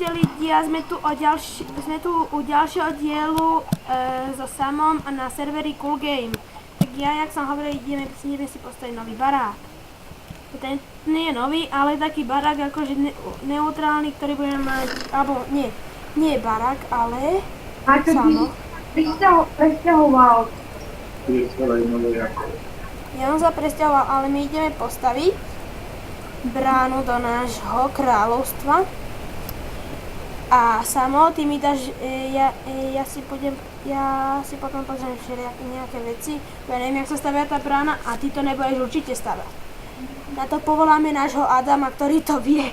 Čaute lidi, a sme tu u ďalšieho dielu so Samom na serveri Cool Game. Tak jak som hovoril, ideme si postaviť nový barák. Ten nie je nový, ale taký barák akože neutrálny, ktorý budeme mať, alebo nie je barák, ale Samo. Presťahoval. Ja som sa presťahoval, ale my ideme postaviť bránu do nášho kráľovstva. A Samo, ty mi dáš, ja si potom pozriem všelijaké nejaké veci, ja neviem, jak sa stavia tá brána a ty to nebudeš určite stavať. Na to povoláme nášho Adama, ktorý to vie.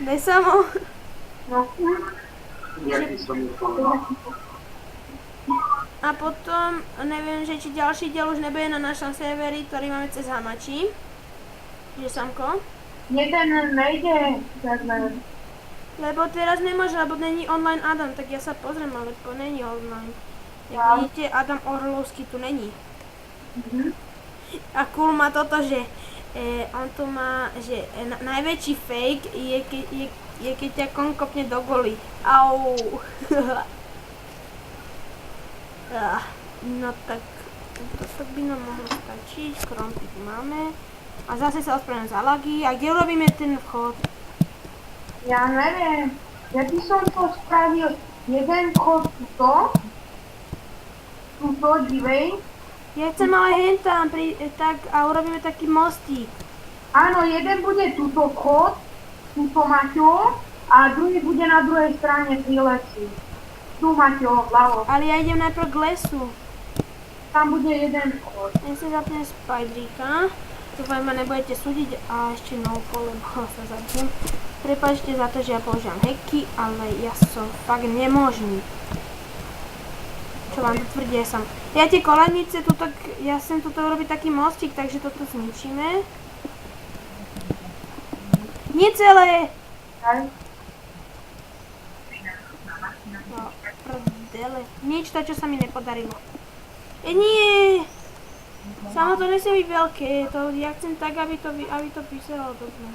Ne, Samo? No. A potom, neviem, že či ďalší diel už nebude na našom serveri, ktorý máme cez Hamači. Že, Samko? Jeden nejde server. Lebo teraz nemôže, lebo není online Adam, tak ja sa pozriem, ale to není online. Jak vidíte, Adam Orlovský tu není. A Cool má toto, že on tu má, že najväčší fake je keď ťa kon kopne do goly. Au. No tak, toto by nám mohlo stačiť, krompy tu máme. A zase sa ospravedlňujem za lagy. A kde robíme ten vchod? Ja neviem. Ja by som to spravil jeden vchod tuto, divej. Ja chcem ale hentam, a urobíme taký mostík. Áno, jeden bude tuto vchod, tuto Maťo, a druhý bude na druhej strane pri lesi. Tu Maťo, vľavo. Ale ja idem najprv k lesu. Tam bude jeden vchod. Ja si zapnem Spiderika. Dúfam, ma nebudete súdiť a ešte no-call, lebo sa zapnem. Prepáčte za to, že ja používam hacky, ale ja som fakt nemožný. Čo vám tu tvrdí, ja tie kolenice tu tak, ja sem tuto urobiť taký mostík, takže toto zničíme. Nie celé! No, prdele. Nič to, čo sa mi nepodarilo. Nie! Samo to nesmie byť veľké, ja chcem tak, aby to vyzeralo dobre.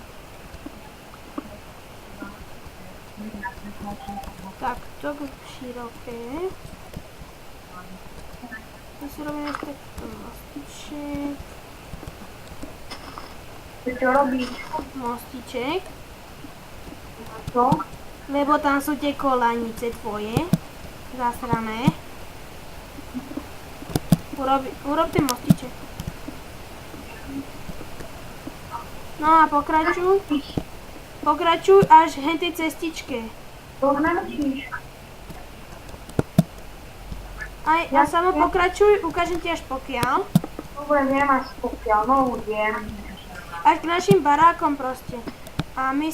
Tak, to široké. Tu si robíme takto mostiček. Čo robíš? Mostiček. Čo? Lebo tam sú tie kolanice tvoje. Zasrané. Urob ten mostiček. No a pokračuj. Pokračuj až hen tej cestičke. To nemusíš. A Samo pokračuj, ukážem ti až pokiaľ. Dobre, viem až pokiaľ, no už viem. Až k našim barákom proste. A my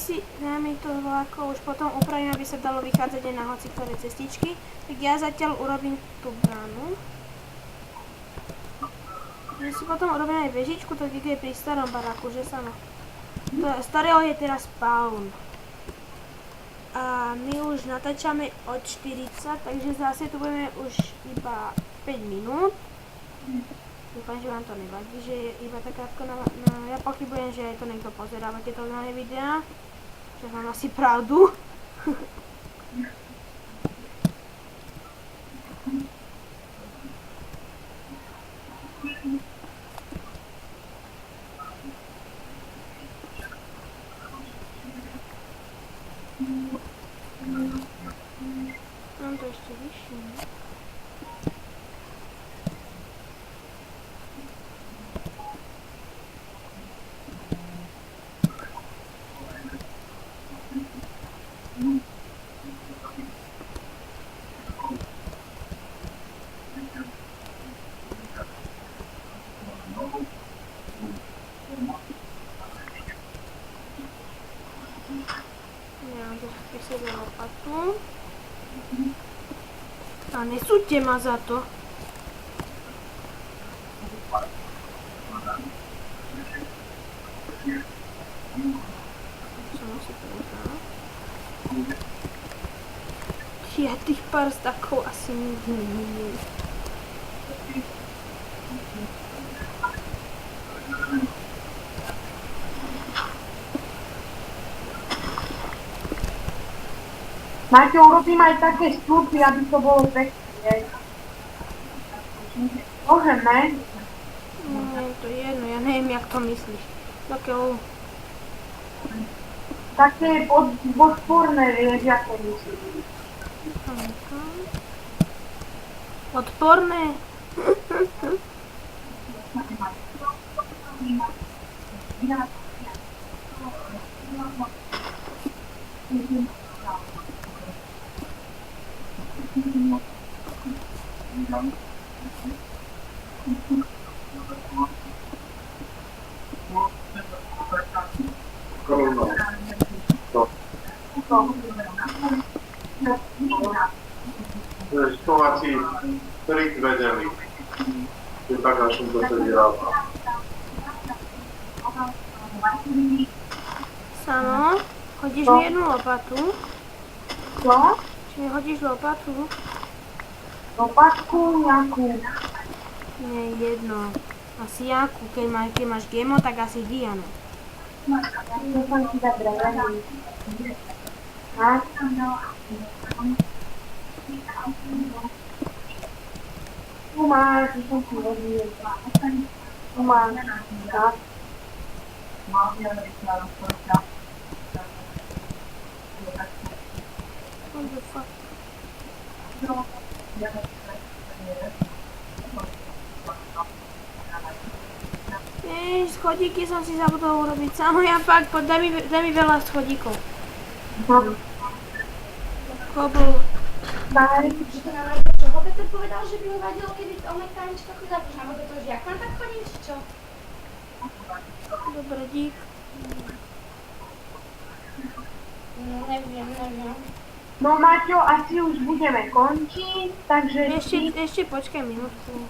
to ako už potom upravíme, aby sa dalo vychádzať aj na hoci ktoré cestičky. Tak ja zatiaľ urobím tú bránu. My si potom urobíme aj vežičku, tak je pri starom baráku, že Samo? Starého je teraz spawn. A my už natáčame od 40, takže zase tu budeme už iba 5 minút. Dúfam, že vám to nevadí, že je iba tak krátko ja pochybujem, že to niekto pozeráva tieto nové videá. Že mám asi pravdu. Mám to ešte vyššie. Lopatu. A nesúďte ma za to. Ja tých pár stakov asi nikdy nevidím. Maťo, urobím aj také stĺpy, aby to bolo pekné. Môžeme? Je to jedno, ja neviem, jak to myslíš. Takého... Také podporné, vieš, ako myslím. Odporné? Stovací trik vedený. Je tak, až som to sa vyrába. Samo, hodíš mi jednu lopatu? Čo? Či mi hodíš lopatu? Lopatku nejakú. Nie, jedno. Asi jakú, keď máš gemo, tak asi Diana. To som ti dať drevený. A? Tu máš, tu som ti hodil. Tu máš. Tak. What the fuck? Schodíky som si zabudol urobiť. Samo ja fakt, daj mi veľa schodíkov. Kobl. Daj. Čo ho Peter povedal, že by mu vadilo, keby Tajnička chodila už na vode, to už jak mám tak chodiť, či čo? Dobre, dík. No neviem. No Maťo, asi už budeme končiť, takže Ešte počkaj minútku.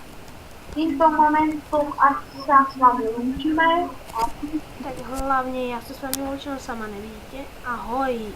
týmto momentom asi sa s vami lúčime. Tak hlavne ja sa s vami lúčim, sama nevidíte. Ahoj.